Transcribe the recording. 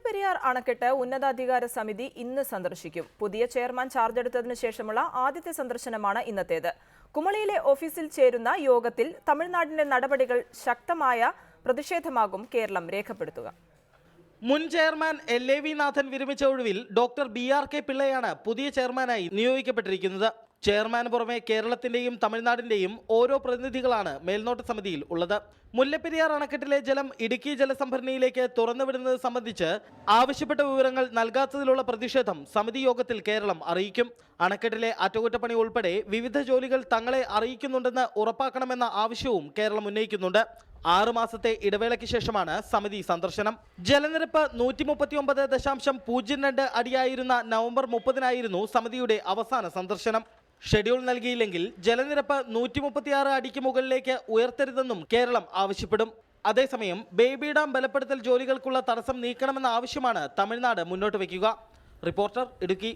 മുല്ലപ്പെരിയാർ അണക്കെട്ട് ഉന്നതാധികാര സമിതി ഇന്ന് സന്ദർശിക്കും. പുതിയ ചെയർമാൻ ചാർജ് എടുത്തതിനു ശേഷമുള്ള ആദ്യത്തെ സന്ദർശനമാണ് ഇന്നത്തേത്. കുമളിയിലെ ഓഫീസിൽ ചേരുന്ന യോഗത്തിൽ തമിഴ്നാടിന്റെ നടപടികൾ ശക്തമായ പ്രതിഷേധമാകും കേരളം രേഖപ്പെടുത്തുക. മുൻ ചെയർമാൻ LAV നാഥൻ വിരമിച്ച ഒഴിവിൽ ഡോക്ടർ BRK പിള്ളയാണ് പുതിയ ചെയർമാനായി നിയോഗിക്കപ്പെട്ടിരിക്കുന്നത്. ചെയർമാന് പുറമെ കേരളത്തിന്റെയും തമിഴ്നാടിന്റെയും ഓരോ പ്രതിനിധികളാണ് മേൽനോട്ട സമിതിയിൽ ഉള്ളത്. മുല്ലപ്പെരിയാർ അണക്കെട്ടിലെ ജലം ഇടുക്കി ജലസംഭരണിയിലേക്ക് തുറന്നുവിടുന്നത് സംബന്ധിച്ച് ആവശ്യപ്പെട്ട വിവരങ്ങൾ നൽകാത്തതിലുള്ള പ്രതിഷേധം സമിതി യോഗത്തിൽ കേരളം അറിയിക്കും. അണക്കെട്ടിലെ അറ്റകുറ്റപ്പണി ഉൾപ്പെടെ വിവിധ ജോലികൾ തങ്ങളെ അറിയിക്കുന്നുണ്ടെന്ന് ഉറപ്പാക്കണമെന്ന ആവശ്യവും കേരളം ഉന്നയിക്കുന്നുണ്ട്. 6 മാസത്തെ ഇടവേളയ്ക്ക് ശേഷമാണ് സമിതി സന്ദർശനം. ജലനിരപ്പ് 139.02 അടിയായിരുന്ന നവംബർ 30-നായിരുന്നു സമിതിയുടെ അവസാന സന്ദർശനം. ഷെഡ്യൂൾ നൽകിയില്ലെങ്കിൽ ജലനിരപ്പ് 136 അടിക്ക് മുകളിലേക്ക് ഉയർത്തരുതെന്നും കേരളം ആവശ്യപ്പെടും. അതേസമയം ബേബി ഡാം ബലപ്പെടുത്തൽ ജോലികൾക്കുള്ള തടസ്സം നീക്കണമെന്ന ആവശ്യമാണ് തമിഴ്നാട് മുന്നോട്ട് വയ്ക്കുക. റിപ്പോർട്ടർ, ഇടുക്കി.